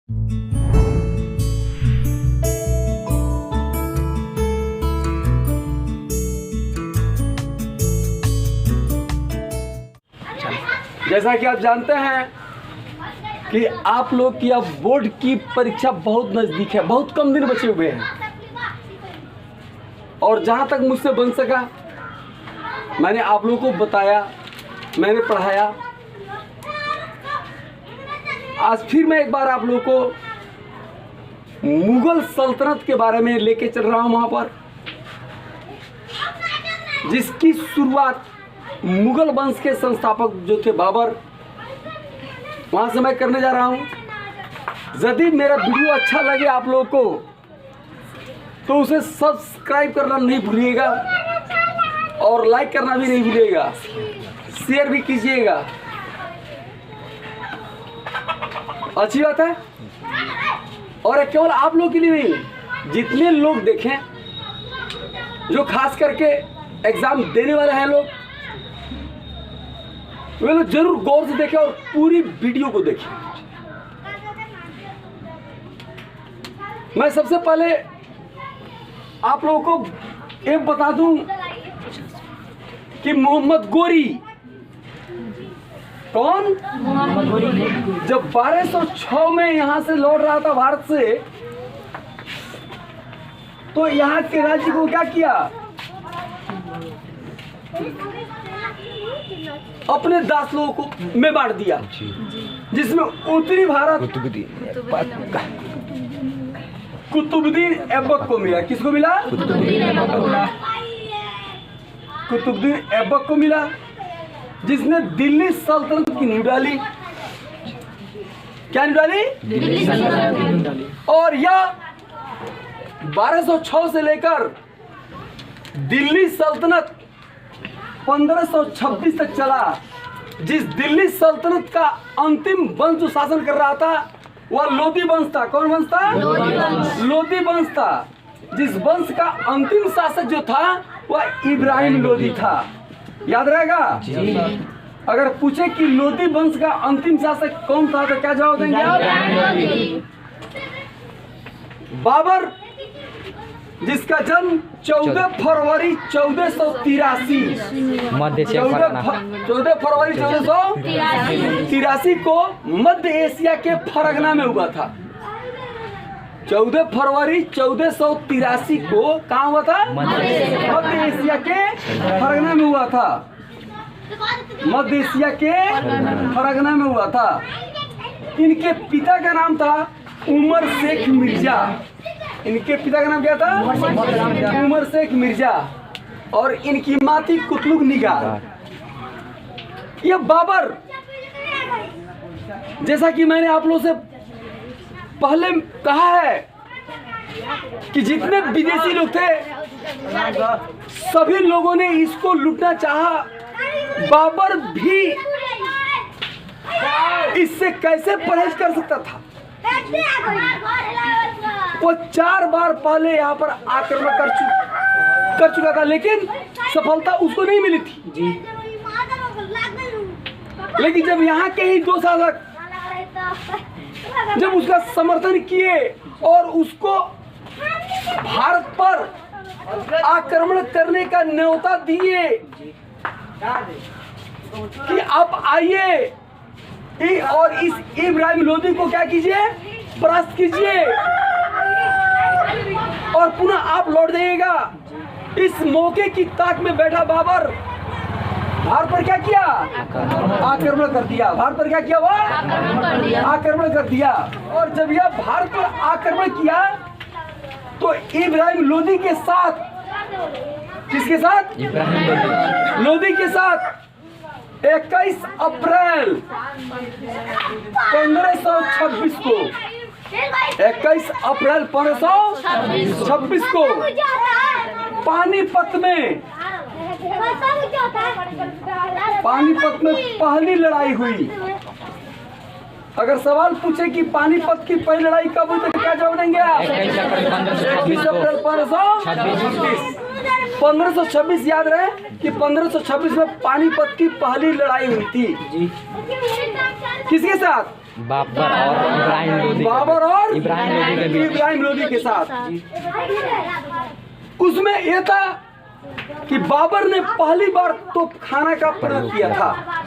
जैसा कि आप जानते हैं कि आप लोग की अब बोर्ड की परीक्षा बहुत नज़दीक है, बहुत कम दिन बचे हुए हैं। और जहाँ तक मुझसे बन सका मैंने आप लोगों को बताया, मैंने पढ़ाया। आज फिर मैं एक बार आप लोगों को मुगल सल्तनत के बारे में लेके चल रहा हूँ, वहाँ पर जिसकी शुरुआत मुगल वंश के संस्थापक जो थे बाबर, वहाँ से मैं करने जा रहा हूँ। यदि मेरा वीडियो अच्छा लगे आप लोगों को तो उसे सब्सक्राइब करना नहीं भूलिएगा और लाइक करना भी नहीं भूलिएगा, शेयर भी कीजिएगा। अच्छी बात है। और केवल आप लोग के लिए नहीं, जितने लोग देखें, जो खास करके एग्जाम देने वाले हैं लोग, वे लोग जरूर गौर से देखें और पूरी वीडियो को देखें। मैं सबसे पहले आप लोगों को ये बता दूं कि मोहम्मद गोरी कौन? जब 1206 में यहां से लौट रहा था भारत से, तो यहाँ के राज्य को क्या किया? अपने दास लोगों को में बांट दिया, जिसमें उत्तरी भारत कुतुबुद्दीन ऐबक को मिला। किसको मिला? कुतुबुद्दीन ऐबक को मिला, जिसने दिल्ली सल्तनत की नींव डाली। क्या नींव डाली? दिल्ली सल्तनत। और यह 1206 से लेकर दिल्ली सल्तनत 1526 तक चला। जिस दिल्ली सल्तनत का अंतिम वंश जो शासन कर रहा था वह लोधी वंश था। कौन वंश था? लोधी वंश था। जिस वंश का अंतिम शासक जो था वह इब्राहिम लोधी था। याद रहेगा? अगर पूछे कि लोधी वंश का अंतिम शासक कौन था तो क्या जवाब देंगे आप? बाबर, जिसका जन्म 14 फरवरी 1483 को मध्य एशिया के फरगना में हुआ था। 14 फरवरी 1483 को कहाँ हुआ था? मध्य एशिया के फरगना में हुआ था। मध्य एशिया के फरगना में हुआ था। इनके पिता का नाम था उमर शेख मिर्जा। इनके पिता का नाम क्या था? उमर शेख मिर्जा। और इनकी माँ थी कुतलुग निगार। यह बाबर, जैसा कि मैंने आप लोगों से पहले कहा है कि जितने विदेशी लोग थे सभी लोगों ने इसको लूटना चाहा। बाबर भी इससे कैसे परहेज कर सकता था? वो 4 बार पहले यहाँ पर आक्रमण कर चुका था, लेकिन सफलता उसको नहीं मिली थी। लेकिन जब यहाँ के ही 2 शासक जब उसका समर्थन किए और उसको भारत पर आक्रमण करने का न्योता दिए कि आप आइए और इस इब्राहिम लोधी को क्या कीजिए? परास्त कीजिए और पुनः आप लौट जाइएगा। इस मौके की ताक में बैठा बाबर भारत पर क्या किया? आक्रमण कर दिया। भारत पर क्या किया? वह आक्रमण कर दिया। और जब यह भारत पर आक्रमण किया तो इब्राहिम लोधी के साथ, किसके साथ? इब्राहिम लोधी के साथ 21 अप्रैल 1526 को 21 अप्रैल 1526 को पानीपत में पहली लड़ाई हुई। अगर सवाल पूछे कि पानीपत की पहली लड़ाई कब हुई तो क्या जवाब देंगे आप? 21 अप्रैल 1526। याद रहे कि 1526 में पानीपत की पहली लड़ाई हुई थी। किसके साथ? बाबर और इब्राहिम लोदी के साथ। उसमें यह था कि बाबर ने पहली बार तोपखाना का प्रयोग किया था।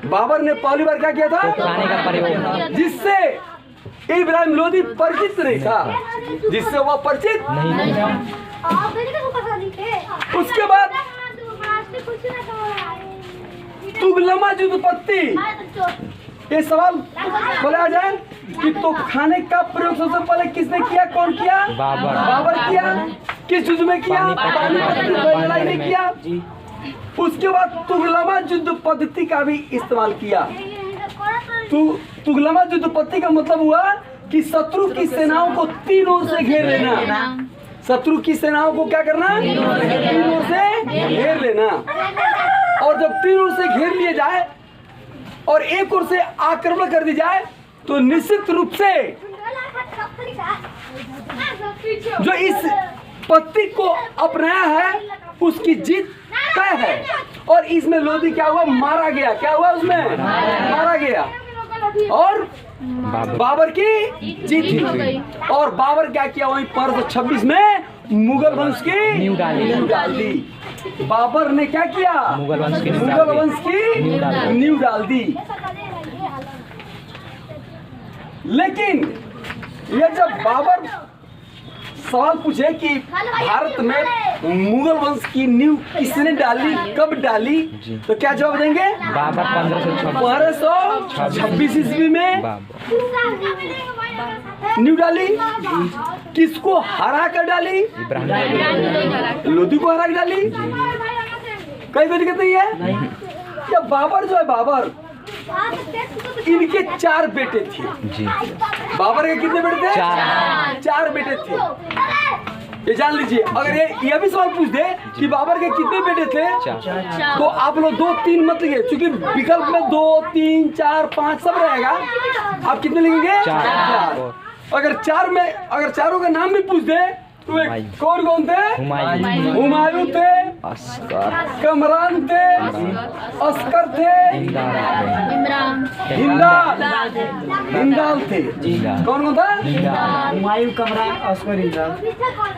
बाबर ने पहली बार क्या किया था? तोपखाने का प्रयोग, जिससे इब्राहिम लोदी परिचित नहीं था, जिससे वह परिचित नहीं था। उसके बाद तुगलमा युद्धपत्ति, ये सवाल बोला जाए कि तोपखाने का प्रयोग सबसे पहले किसने किया? कौन किया? बाबर किया। किस युद्ध में किया? पानीपत की लड़ाई में किया। उसके बाद तुगलमा युद्ध पद्धति का भी इस्तेमाल किया। तुगलमा युद्ध पद्धति का मतलब हुआ कि शत्रु की सेनाओं को तीन ओर से घेर लेना। शत्रु की सेनाओं को क्या करना? तीन ओर से घेर लेना। और जब तीन ओर से घेर लिए जाए और एक ओर से आक्रमण कर दी जाए तो निश्चित रूप से जो इस पद्धति को अपनाया है उसकी जीत तय है। और इसमें लोदी क्या हुआ? मारा गया। क्या हुआ? उसमें मारा गया और बाबर की जीत हुई। और बाबर क्या किया? वहीं 1526 में मुगल वंश की नींव डाल दी। बाबर ने क्या किया? मुगल वंश की नींव डाल दी। लेकिन ये जब बाबर सवाल पूछे कि भारत में मुगल वंश की नींव किसने डाली, कब डाली, तो क्या जवाब देंगे? बाबर 1526 ईस्वी में नींव डाली। किसको हरा कर डाली? लोदी को हरा कर डाली। कई कोई दिक्कत नहीं है। या बाबर जो है, बाबर इनके 4 बेटे थे जी। बाबर के कितने बेटे थे? 4 बेटे थे। ये जान लीजिए। अगर ये भी सवाल पूछ दे कि बाबर के कितने बेटे थे, तो आप लोग 2 3 मत लिखिए, क्योंकि विकल्प में 2 3 4 5 सब रहेगा। आप कितने लिखेंगे? 4। अगर 4 में अगर चारों का नाम भी पूछ दे तो कौन कौन थे? हुमायूं थे, कमरान थे, अस्कर थे, हिंदाल थे। कौन कौन था? हुमायूं, कमरान, अस्कर, हिंदाल।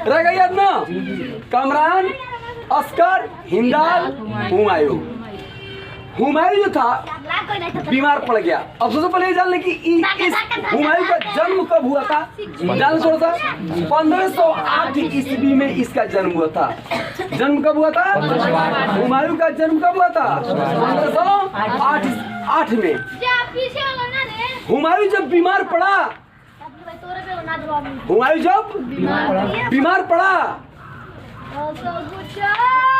रह गई याद ना? कमरान, अस्कर, हिंदाल, हुमायूं। हुमायूं जो था बीमार पड़ गया। अब सबसे पहले जान लें कि इस हुमायूं का जन्म कब हुआ था? जान थोड़ा सा। 1508 ईस्वी में इसका जन्म हुआ था। जन्म कब हुआ था? हुमायूं का जन्म कब हुआ था? 1508 में। हुमायूं जब बीमार पड़ा,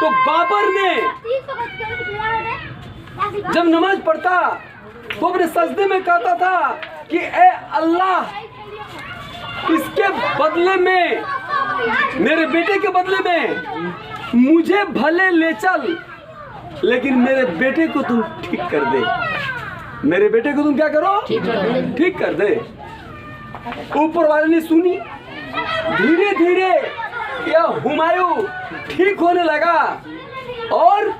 तो बाबर ने जब नमाज पढ़ता तो अपने सजदे में कहता था कि ए अल्लाह, इसके बदले में, मेरे बेटे के बदले में मुझे भले ले चल, लेकिन मेरे बेटे को तुम ठीक कर दे। मेरे बेटे को तुम क्या करो? ठीक कर दे। ऊपर वाले ने सुनी। धीरे धीरे यह हुमायूं ठीक होने लगा और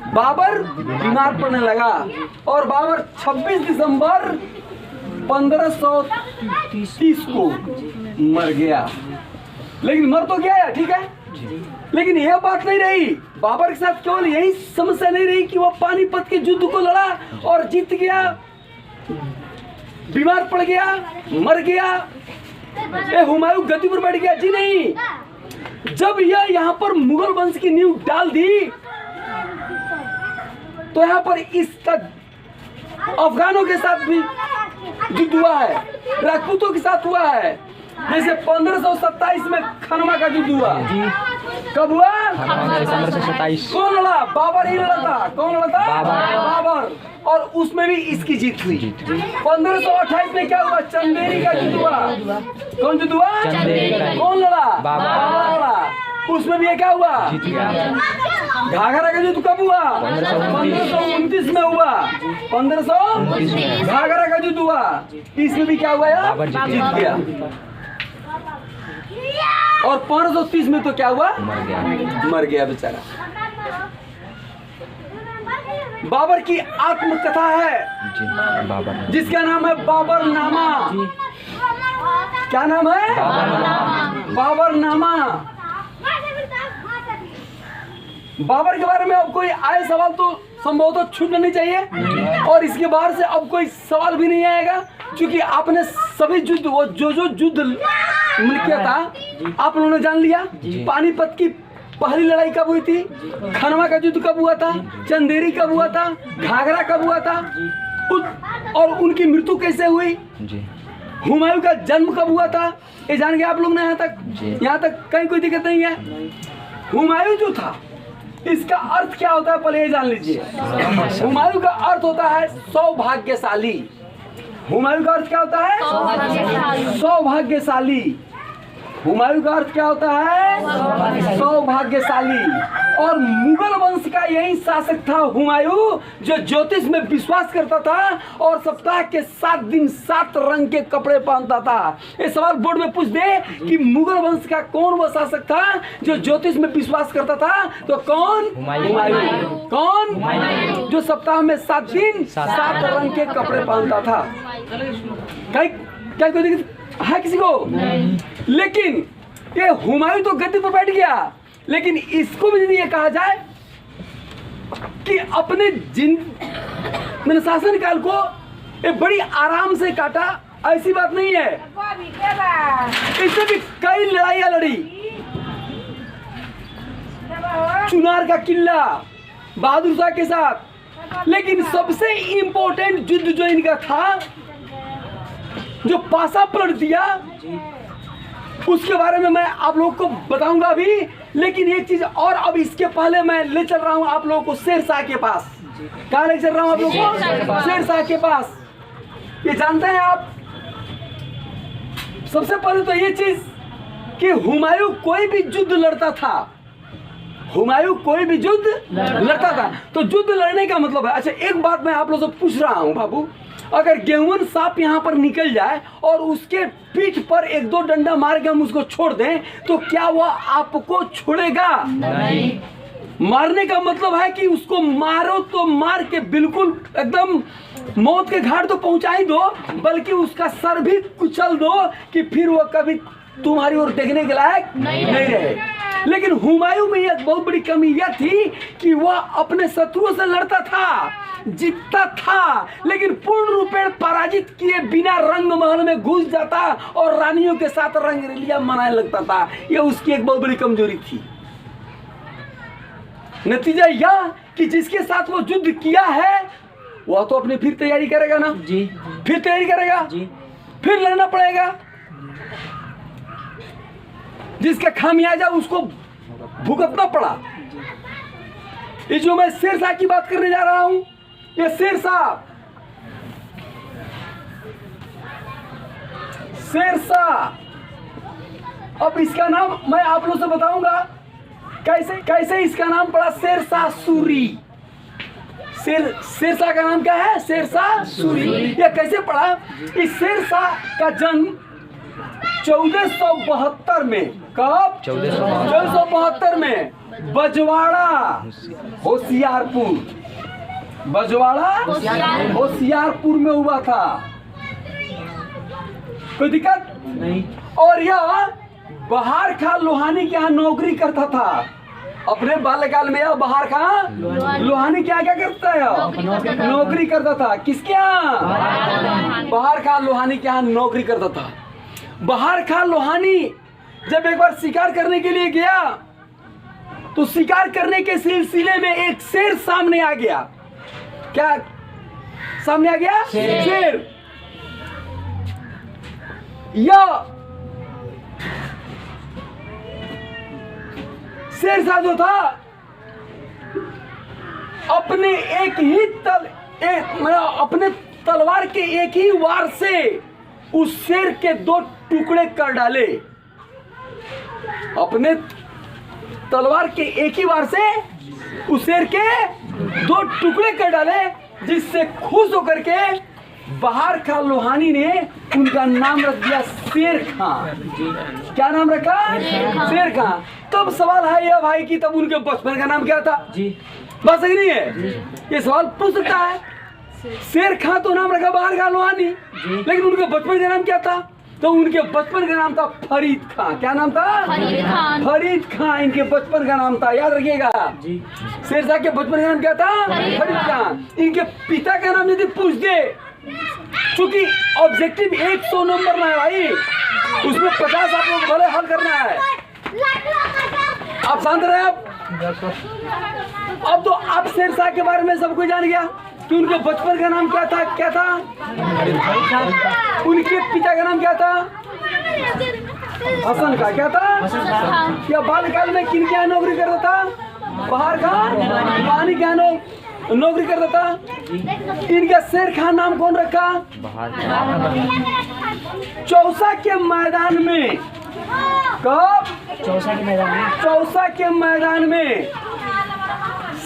बाबर बीमार पड़ने लगा। और बाबर 26 दिसंबर 1530 को मर गया। लेकिन मर तो गया है, ठीक है। लेकिन यह बात नहीं रही। बाबर के साथ केवल यही समस्या नहीं रही कि वह पानीपत के युद्ध को लड़ा और जीत गया, बीमार पड़ गया, मर गया, हुमायूं गद्दी पर बैठ गया। जी नहीं, जब यह यहाँ पर मुगल वंश की नींव डाल दी तो यहाँ पर इसका अफगानों के साथ भी युद्ध हुआ है, राजपूतों के साथ हुआ है। जैसे 1527 में खनवा का युद्ध हुआ। कब हुआ? 1527। कौन लड़ा? बाबर ही लड़ा था। कौन लड़ा था? बाबर। और उसमें भी इसकी जीत हुई। 1528 में क्या हुआ? चंदेरी का युद्ध हुआ। कौन युद्ध हुआ? कौन लड़ा? बाबर लड़ा। उसमें भी क्या हुआ? घाघरा का युद्ध कब हुआ? 1529 में हुआ। 1529 घाघरा का युद्ध हुआ। इसमें भी क्या हुआ? यार जीत गया। और 1530 में तो क्या हुआ? मर गया बेचारा। बाबर की आत्मकथा है जी बाबर जिसका नाम है बाबरनामा। क्या नाम है? बाबरनामा। बाबर के बारे में अब कोई आए सवाल तो संभवतः छूटना नहीं चाहिए, और इसके बाहर से अब कोई सवाल भी नहीं आएगा, क्योंकि आपने सभी युद्ध वो जो युद्ध किया था आप लोगों ने जान लिया। पानीपत की पहली लड़ाई कब हुई थी, खनवा का युद्ध कब हुआ था, चंदेरी कब हुआ था, घाघरा कब हुआ था, और उनकी मृत्यु कैसे हुई, जी हुमायूं का जन्म कब हुआ था, ये जान गए आप लोग ने। यहाँ तक कहीं कोई दिक्कत नहीं है। हुमायूं जो था इसका अर्थ क्या होता है पहले ये जान लीजिए। हुमायूं का अर्थ होता है सौभाग्यशाली। हुमायूं का अर्थ क्या होता है? सौभाग्यशाली। हुमायूं का अर्थ क्या होता है? सौभाग्यशाली। और मुगल वंश का यही शासक था हुमायूं, जो ज्योतिष में विश्वास करता था और सप्ताह के 7 दिन 7 रंग के कपड़े पहनता था। ये सवाल बोर्ड में पूछ दे कि मुगल वंश का कौन वो शासक था जो ज्योतिष में विश्वास करता था, तो कौन? हुमायूं। कौन? जो सप्ताह में 7 दिन 7 रंग के कपड़े पहनता था। क्या कोई दिक्कत है किसी को? लेकिन ये हुमायूं तो गद्दी पर बैठ गया, लेकिन इसको भी यदि ये कहा जाए कि अपने मैंने शासन काल को ये बड़ी आराम से काटा, ऐसी बात नहीं है। इससे भी कई लड़ाइयां लड़ी। चुनार का किला बहादुर शाह के साथ, लेकिन सबसे इंपॉर्टेंट युद्ध जो इनका था, जो पासा पलट दिया, उसके बारे में मैं आप लोगों को बताऊंगा अभी। लेकिन एक चीज और, अब इसके पहले मैं ले चल रहा हूं आप लोगों को शेरशाह के पास। कहाँ ले चल रहा हूं आप लोगों को? शेरशाह के पास। ये जानते हैं आप, सबसे पहले तो ये चीज कि हुमायूं कोई भी युद्ध लड़ता था। हुमायूं कोई भी युद्ध लड़ता था, तो युद्ध लड़ने का मतलब है। अच्छा एक बात मैं आप लोगों से पूछ रहा हूं बाबू, अगर गेहूं सांप यहाँ पर निकल जाए और उसके पीठ पर 1-2 डंडा मार के हम उसको छोड़ दें, तो क्या वह आपको छोड़ेगा? नहीं। मारने का मतलब है कि उसको मारो तो मार के बिल्कुल एकदम मौत के घाट तो पहुंचा ही दो, बल्कि उसका सर भी कुचल दो कि फिर वो कभी तुम्हारी ओर देखने के लायक नहीं रहे। लेकिन हुमायूं में एक बहुत बड़ी कमी यह थी कि वह अपने शत्रुओं से लड़ता था, जीतता था, लेकिन पूर्ण रूपेण पराजित किए बिना रंग महल में घुस जाता और रानियों के साथ रंगरेलियां मनाने लगता था। यह उसकी एक बहुत बड़ी कमजोरी थी। नतीजा यह कि जिसके साथ वो युद्ध किया है वह तो अपनी फिर तैयारी करेगा ना जी, फिर तैयारी करेगा जी, फिर लड़ना पड़ेगा। जिसका खामियाजा उसको भुगतना पड़ा। ये जो मैं शेरशाह की बात करने जा रहा हूं, ये शेरशाह अब इसका नाम मैं आप लोगों से बताऊंगा कैसे इसका नाम पड़ा। शेरशाह सूरी। शेरशाह का नाम क्या है? शेरशाह सूरी। यह कैसे पड़ा? इस शेरशाह का जन्म 1472 में। कब? 1472 में बजवाड़ा होशियारपुर, होशियारपुर में हुआ था। कोई दिक्कत नहीं। और यह बहार खां लोहानी के यहाँ नौकरी करता था। अपने बाल्यकाल में यह बहार खां लोहानी क्या करता है? नौकरी करता था। किसके यहाँ? बहार खां लोहानी के यहाँ नौकरी करता था। बहार खां लोहानी जब एक बार शिकार करने के लिए गया, तो शिकार करने के सिलसिले में एक शेर सामने आ गया। क्या सामने आ गया? शेर। यह शेरशाह जो था अपने अपने तलवार के एक ही वार से उस शेर के 2 टुकड़े कर डाले। अपने तलवार के एक ही वार से उस शेर के 2 टुकड़े कर डाले, जिससे खुश होकर के बहार खां लोहानी ने उनका नाम रख दिया शेर खां। क्या नाम रखा? शेर खां। तब सवाल है यह भाई कि तब उनके बचपन का नाम क्या था जी? बात सही नहीं है? ये सवाल पूछ सकता है। शेर खां तो नाम रखा बाहर का लोहानी, लेकिन उनके बचपन का नाम क्या था? तो उनके बचपन का नाम था फरीद खां। क्या नाम था? फरीद खां इनके बचपन का नाम था, याद रखिएगा। शेरशाह के बचपन का नाम क्या था? फरीद खां। इनके पिता का नाम यदि पूछ दे, चूंकि ऑब्जेक्टिव 100 नंबर ना है भाई, उसमें 50 आप लोग भले हल करना है। आप शांत रहे। अब तो आप शेरशाह के बारे में सब कुछ जान गया कि उनके बचपन का नाम क्या था? क्या था? उनके पिता का नाम क्या था? हसन का। क्या था? क्या बालकाल में किन क्या नौकरी करता था? बाहर का पानी क्या नौकरी करता था? इनका शेर खान नाम कौन रखा? चौसा के मैदान में। कब? चौसा के मैदान में। चौसा के मैदान में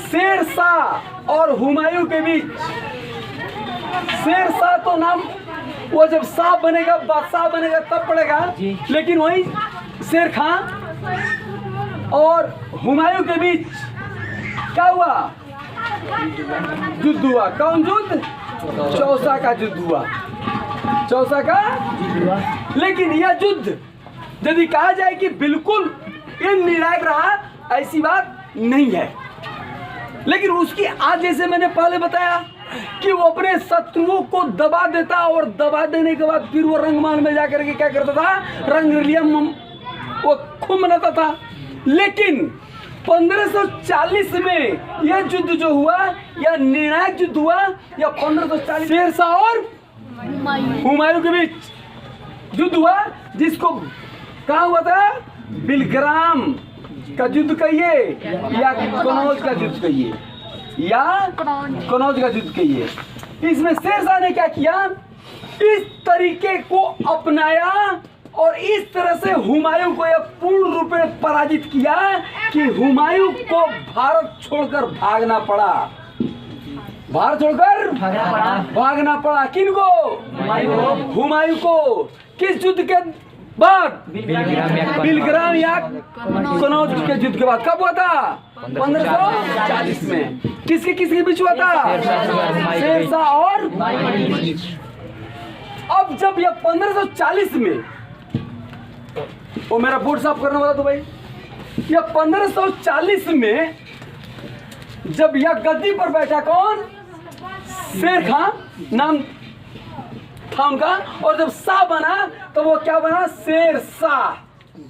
शेरशाह और हुमायूं के बीच। शेरशाह तो नाम वो जब शाह बनेगा, बादशाह बनेगा तब पड़ेगा, लेकिन वही शेर खां और हुमायूं के बीच क्या हुआ? युद्ध हुआ। कौन युद्ध? चौसा का युद्ध हुआ। चौसा का। लेकिन यह युद्ध यदि कहा जाए कि बिल्कुल निर्णायक रहा, ऐसी बात नहीं है। लेकिन उसकी आज जैसे मैंने पहले बताया कि वो अपने शत्रुओं को दबा देता, और दबा देने के बाद फिर वो रंगमान में जाकर के क्या करता था? रंगरलियम वो खूब मनाता था। लेकिन 1540 में यह युद्ध जो हुआ, यह निर्णायक युद्ध हुआ, यह 1540 शेरशाह और हुमायूं के बीच युद्ध हुआ, जिसको कहा हुआ था? बिलग्राम का युद्ध कहिए या कनौज का युद्ध कहिए, या कनौज का युद्ध कहिए। इसमें शेरशाह ने क्या किया? इस तरीके को अपनाया और इस तरह से हुमायूं को यह पूर्ण रूप में पराजित किया कि हुमायूं को भारत छोड़कर भागना पड़ा। भारत छोड़कर भागना पड़ा। किनको? हुमायूं को। किस युद्ध के बाद? बिलग्राम या कनौज के युद्ध के बाद। कब हुआ था? 1540 में। किसके बीच हुआ था? शेरशाह और। अब जब यह 1540 में, वो मेरा बोर्ड साफ करने वाला तो भाई, यह 1540 में जब यह गद्दी पर बैठा, कौन? शेर खां नाम था उनका, और जब शाह बना तो वो क्या बना? शेरशाह।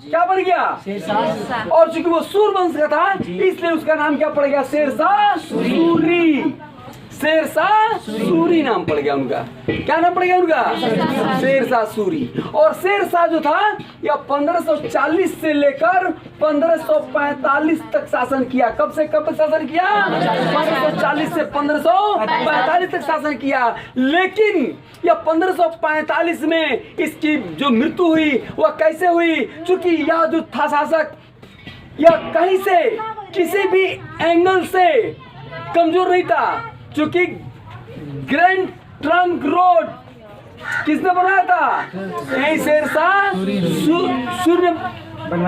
क्या बन गया? शेरशाह। और चूंकि वो सूर वंश का था, इसलिए उसका नाम क्या पड़ गया? शेरशाह सूरी। शेरशाह सूरी नाम पड़ गया उनका। क्या नाम पड़ गया उनका? शेरशाह सूरी। और शेरशाह जो था यह 1540 से लेकर 1545 तक शासन किया। कब से कब तक शासन किया? 1540 से 1545 तक शासन किया। लेकिन यह 1545 में इसकी जो मृत्यु हुई वह कैसे हुई? चूंकि यह जो था शासक, यह कहीं से किसी भी एंगल से कमजोर नहीं था। चूंकि ग्रैंड ट्रंक रोड किसने बनाया था? यही शेरशाह सूरी ने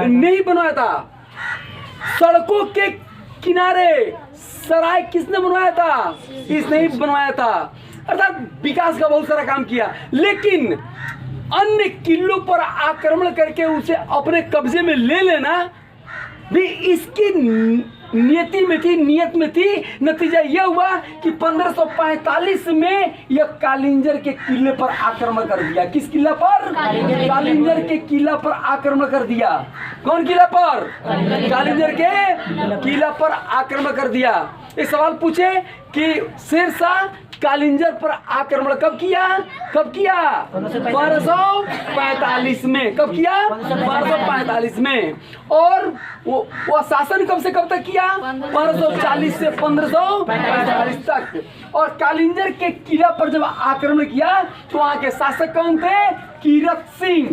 नहीं बनाया था। सड़कों के किनारे सराय किसने बनवाया था? इसने ही बनवाया था। अर्थात विकास का बहुत सारा काम किया। लेकिन अन्य किलों पर आक्रमण करके उसे अपने कब्जे में ले लेना भी इसकी नियत में थी। नतीजा यह हुआ कि 1545 में यह कालिंजर के किले पर आक्रमण कर दिया। किस किला पर? कालिंजर के किला पर आक्रमण कर दिया। कौन किला पर? कालिंजर के किला पर आक्रमण कर दिया। ये सवाल पूछे कि शेरशाह कालिंजर पर आक्रमण कब किया? 1545 में। कब किया? 1545 में। और वो शासन कब से कब तक किया? 1540 से 1545 तक। और कालिंजर के किला पर जब आक्रमण किया तो वहां के शासक कौन थे? कीरत सिंह।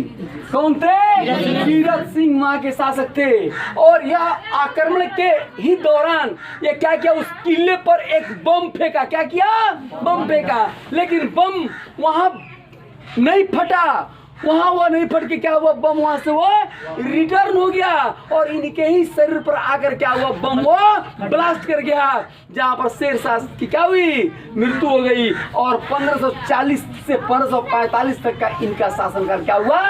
कौन थे? कीरत सिंह वहां के शासक थे। और यह आक्रमण के ही दौरान ये क्या किया? उस किले पर एक बम फेंका। क्या किया? बम फेंका। लेकिन बम वहां नहीं फटा, वहां वो नहीं फट के क्या हुआ, बम वहां से वो रिटर्न हो गया और इनके ही शरीर पर आकर क्या हुआ, बम वो ब्लास्ट कर गया, जहां पर शेरशाह की क्या हुई, मृत्यु हो गई। और 1540 से 1545 तक का इनका शासनकाल क्या हुआ,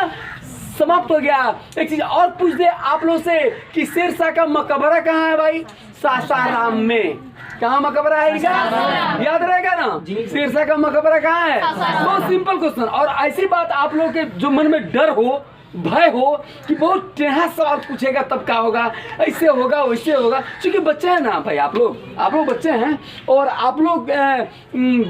समाप्त हो गया। एक चीज और पूछ दे आप लोग से कि शेरशाह का मकबरा कहाँ है भाई, सासाराम में। कहाँ मकबरा है इनका, याद रहेगा ना, शेरशाह का मकबरा कहाँ है। बहुत सिंपल क्वेश्चन। और ऐसी बात आप लोग के जो मन में डर हो, भय हो कि बहुत टेढ़ा सवाल पूछेगा तब क्या होगा, ऐसे होगा वैसे होगा, क्योंकि बच्चे हैं ना भाई, आप लोग बच्चे हैं और आप लोग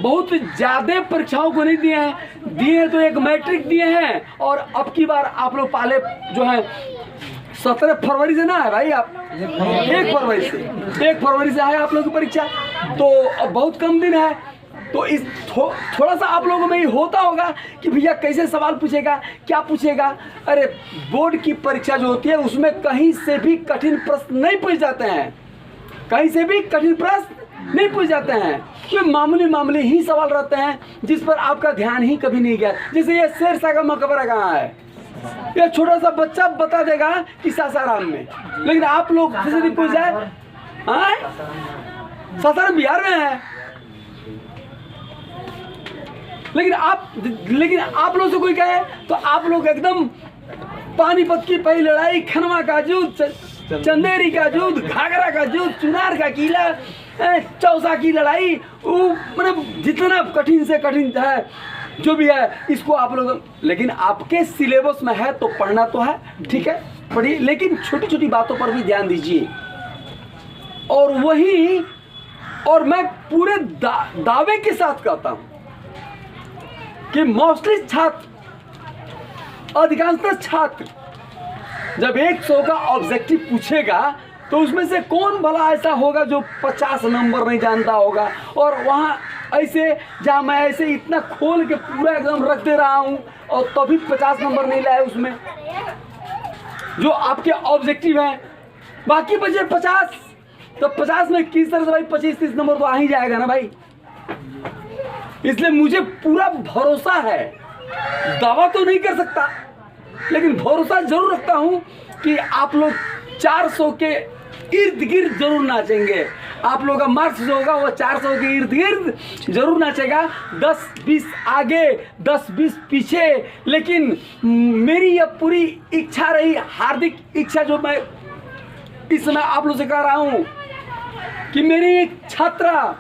बहुत ज़्यादा परीक्षाओं को नहीं दिए तो एक मैट्रिक दिए हैं और अब की बार आप लोग पाले जो है 17 फरवरी से ना है भाई, आप 1 फरवरी से है आप लोग की परीक्षा, तो अब बहुत कम दिन है। तो इस थोड़ा सा आप लोगों में ये होता होगा कि भैया कैसे सवाल पूछेगा, क्या पूछेगा। अरे बोर्ड की परीक्षा जो होती है उसमें कहीं से भी कठिन प्रश्न नहीं पूछ जाते हैं, कहीं से भी कठिन प्रश्न नहीं पूछ जाते हैं, क्योंकि मामूली ही सवाल रहते हैं जिस पर आपका ध्यान ही कभी नहीं गया। जैसे ये शेरशाह का मकबरा कहाँ है, ये छोटा सा बच्चा बता देगा कि सासाराम में, लेकिन आप लोग किसी भी पूछ जाए सासाराम बिहार में है, लेकिन आप लोग से कोई कहे तो आप लोग एकदम पानीपत की पहली लड़ाई, खनवा का युद्ध, चंदेरी का युद्ध, घाघरा का युद्ध, चुनार का किला, चौसा की लड़ाई, मतलब जितना कठिन से कठिन है जो भी है इसको आप लोग, लेकिन आपके सिलेबस में है तो पढ़ना तो है, ठीक है पढ़िए, लेकिन छोटी छोटी बातों पर भी ध्यान दीजिए। और मैं पूरे दावे के साथ कहता हूं कि मोस्टली छात्र, अधिकांशतः छात्र जब 100 का ऑब्जेक्टिव पूछेगा तो उसमें से कौन भला ऐसा होगा जो 50 नंबर नहीं जानता होगा। और वहाँ ऐसे जहाँ मैं ऐसे इतना खोल के पूरा एकदम रख दे रहा हूँ और तभी 50 नंबर नहीं लाए उसमें जो आपके ऑब्जेक्टिव हैं, बाकी बचे 50, तो 50 में किस तरह से भाई 25-30 नंबर तो आ ही जाएगा ना भाई। इसलिए मुझे पूरा भरोसा है, दावा तो नहीं कर सकता लेकिन भरोसा जरूर रखता हूं कि आप लोग 400 के इर्द गिर्द जरूर नाचेंगे। आप लोगों का मार्क्स जो होगा वो 400 के इर्द गिर्द जरूर नाचेगा, 10-20 आगे 10-20 पीछे। लेकिन मेरी यह पूरी इच्छा रही, हार्दिक इच्छा जो मैं इस समय आप लोग से कह रहा हूं कि मेरी एक छात्रा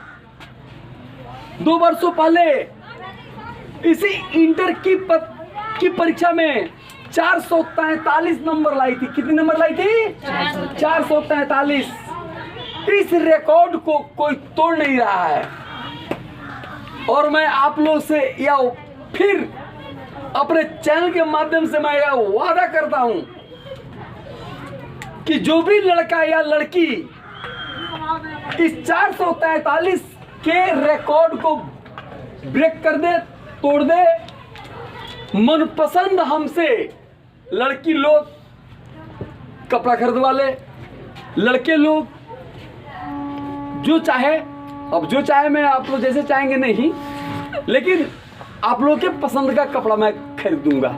2 वर्षों पहले इसी इंटर की परीक्षा में 443 नंबर लाई थी। कितने नंबर लाई थी? 443। इस रिकॉर्ड को कोई तोड़ नहीं रहा है। और मैं आप लोग से या फिर अपने चैनल के माध्यम से मैं यह वादा करता हूं कि जो भी लड़का या लड़की इस 443 के रिकॉर्ड को ब्रेक कर दे, तोड़ दे, मनपसंद हमसे लड़की लोग कपड़ा खरीदवा ले, लड़के लोग जो चाहे, अब जो चाहे मैं आप लोग जैसे चाहेंगे नहीं, लेकिन आप लोग के पसंद का कपड़ा मैं खरीद दूंगा।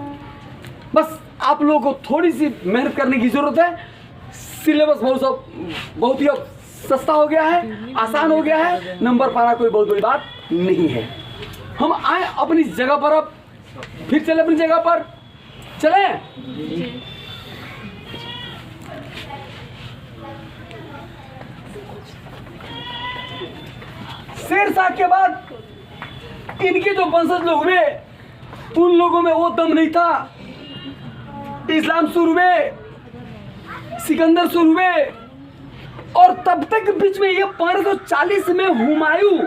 बस आप लोगों को थोड़ी सी मेहनत करने की जरूरत है। सिलेबस बहुत ही सस्ता हो गया है, आसान हो गया है, नंबर पाना कोई बहुत बड़ी बात नहीं है। हम आए अपनी जगह पर, अब फिर चले अपनी जगह पर, चले। शेरशाह के बाद इनके जो वंशज लोग हुए उन लोगों में वो दम नहीं था। इस्लाम शुरू हुए, सिकंदर शुरू हुए, और तब तक बीच में ये 1540 में हुमायूं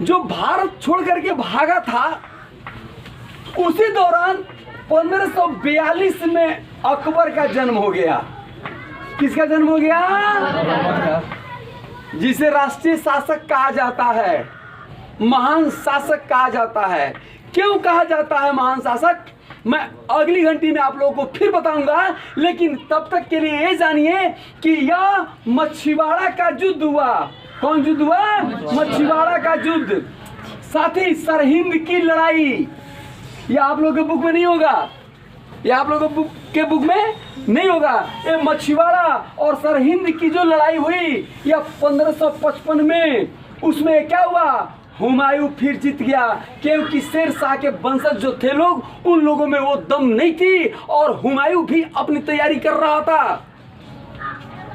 जो भारत छोड़ करके भागा था, उसी दौरान 1542 में अकबर का जन्म हो गया। किसका जन्म हो गया? जिसे राष्ट्रीय शासक कहा जाता है, महान शासक कहा जाता है। क्यों कहा जाता है महान शासक, मैं अगली घंटी में आप लोगों को फिर बताऊंगा। लेकिन तब तक के लिए ये जानिए कि यह मछुआरा का युद्ध हुआ। कौन युद्ध हुआ? मछुआरा का युद्ध। साथ ही सरहिंद की लड़ाई, ये आप लोगों के बुक में नहीं होगा, ये आप लोगों के बुक में नहीं होगा। ये मछुआरा और सरहिंद की जो लड़ाई हुई या 1555 में, उसमें क्या हुआ, हुमायूं फिर जीत गया, क्योंकि शेरशाह के वंशज जो थे लोग, उन लोगों में वो दम नहीं थी और हुमायूं भी अपनी तैयारी कर रहा था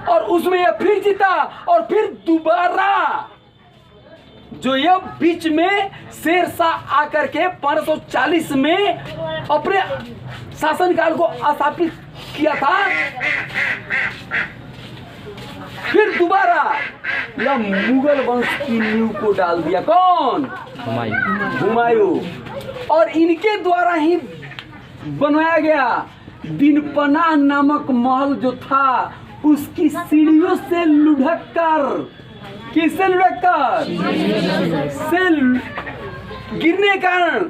और उसमें यह फिर जीता और फिर दोबारा जो यह बीच में शेरशाह आकर के 1540 में अपने शासनकाल को स्थापित किया था, फिर दोबारा यह मुगल वंश की नींव को डाल दिया। कौन? हुमायूं। और इनके द्वारा ही बनवाया गया दिनपना नामक महल जो था, उसकी सीढ़ियों से लुढ़क कर, किससे लुढ़क कर, से गिरने के कारण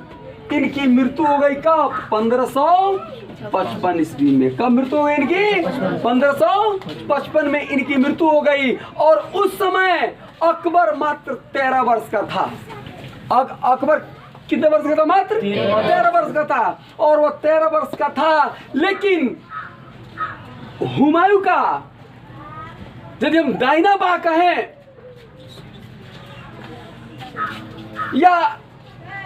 इनकी मृत्यु हो गई। कब? 1555 ईस्वी में। कब मृत्यु हो गई इनकी? 1555 में इनकी मृत्यु हो गई। और उस समय अकबर मात्र 13 वर्ष का था। अकबर कितने वर्ष का था? मात्र 13 वर्ष का था। और वह 13 वर्ष का था, लेकिन हुमायूं का यदि हम दाहिना बाह कहें या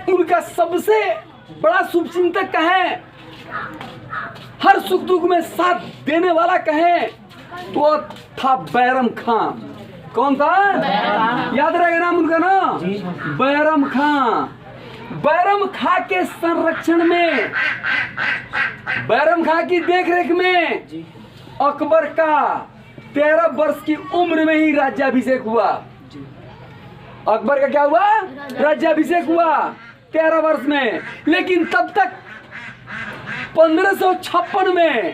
उनका सबसे बड़ा शुभचिंतक कहें, हर सुख दुख में साथ देने वाला कहें, तो था बैरम खां। कौन था? याद रहेगा नाम उनका ना, बैरम खां। बैरम खां के संरक्षण में, बैरम खां की देखरेख में अकबर का 13 वर्ष की उम्र में ही राज्याभिषेक हुआ। अकबर का क्या हुआ? राज्याभिषेक हुआ 13 वर्ष में। लेकिन तब तक 1556 में,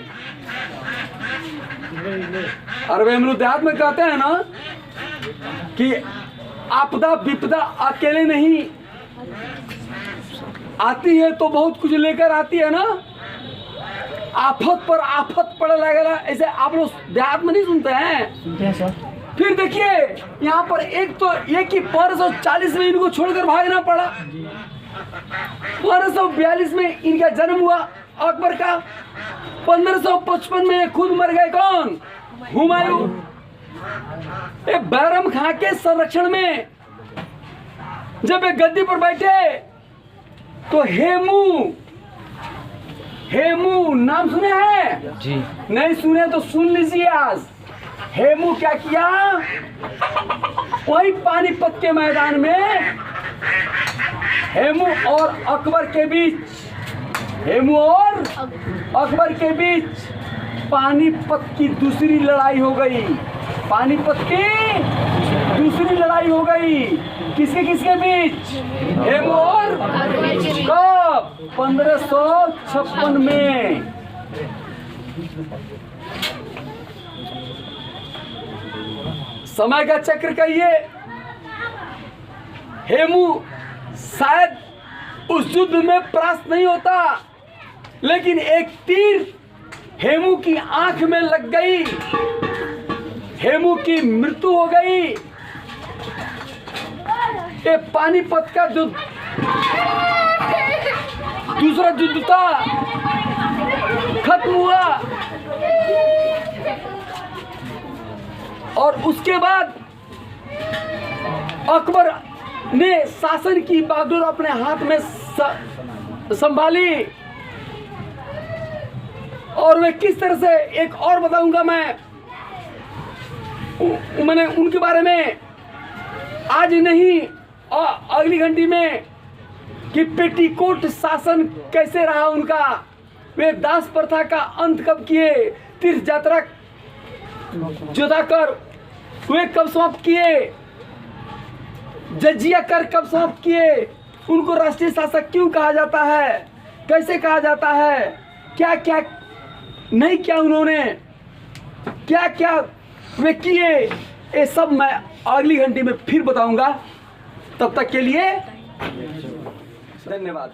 अरबे हम लोग देहात में कहते हैं ना कि आपदा विपदा अकेले नहीं आती है तो बहुत कुछ लेकर आती है ना, आफत पर आफत पड़े लगेगा, ऐसे आप लोग देहात में नहीं सुनते हैं? सर। फिर देखिए यहाँ पर एक तो ये कि 1540 में इनको छोड़कर भागना पड़ा, 1542 में इनका जन्म हुआ अकबर का, 1555 में खुद मर गए। कौन? हुमायूं। बैरम खां के संरक्षण में जब वे गद्दी पर बैठे तो हेमू नाम सुने हैं? जी। नहीं सुने तो सुन लीजिए आज। हेमू क्या किया? वही पानीपत के मैदान में हेमू और अकबर के बीच, हेमू और अकबर के बीच पानीपत की दूसरी लड़ाई हो गई। पानीपत की दूसरी लड़ाई हो गई। किसके किसके बीच? हेमू और कब? 1556 में। समय का चक्र कहिए। हेमू शायद उस युद्ध में परास्त नहीं होता, लेकिन एक तीर हेमू की आंख में लग गई, हेमू की मृत्यु हो गई। ये पानीपत का जो दूसरा युद्ध था खत्म हुआ और उसके बाद अकबर ने शासन की बागडोर अपने हाथ में संभाली। और वे किस तरह से, एक और बताऊंगा मैंने उनके बारे में आज नहीं और अगली घंटी में कि पेटीकोट शासन कैसे रहा उनका, वे दास प्रथा का अंत कब किए, तीर्थ यात्रा जोधा कर वे कब समाप्त किए, जजिया कर कब समाप्त किए, उनको राष्ट्रीय शासक क्यों कहा जाता है, कैसे कहा जाता है, क्या क्या नहीं किया उन्होंने, क्या क्या वे किए, ये सब मैं अगली घंटी में फिर बताऊंगा। तब तक के लिए धन्यवाद।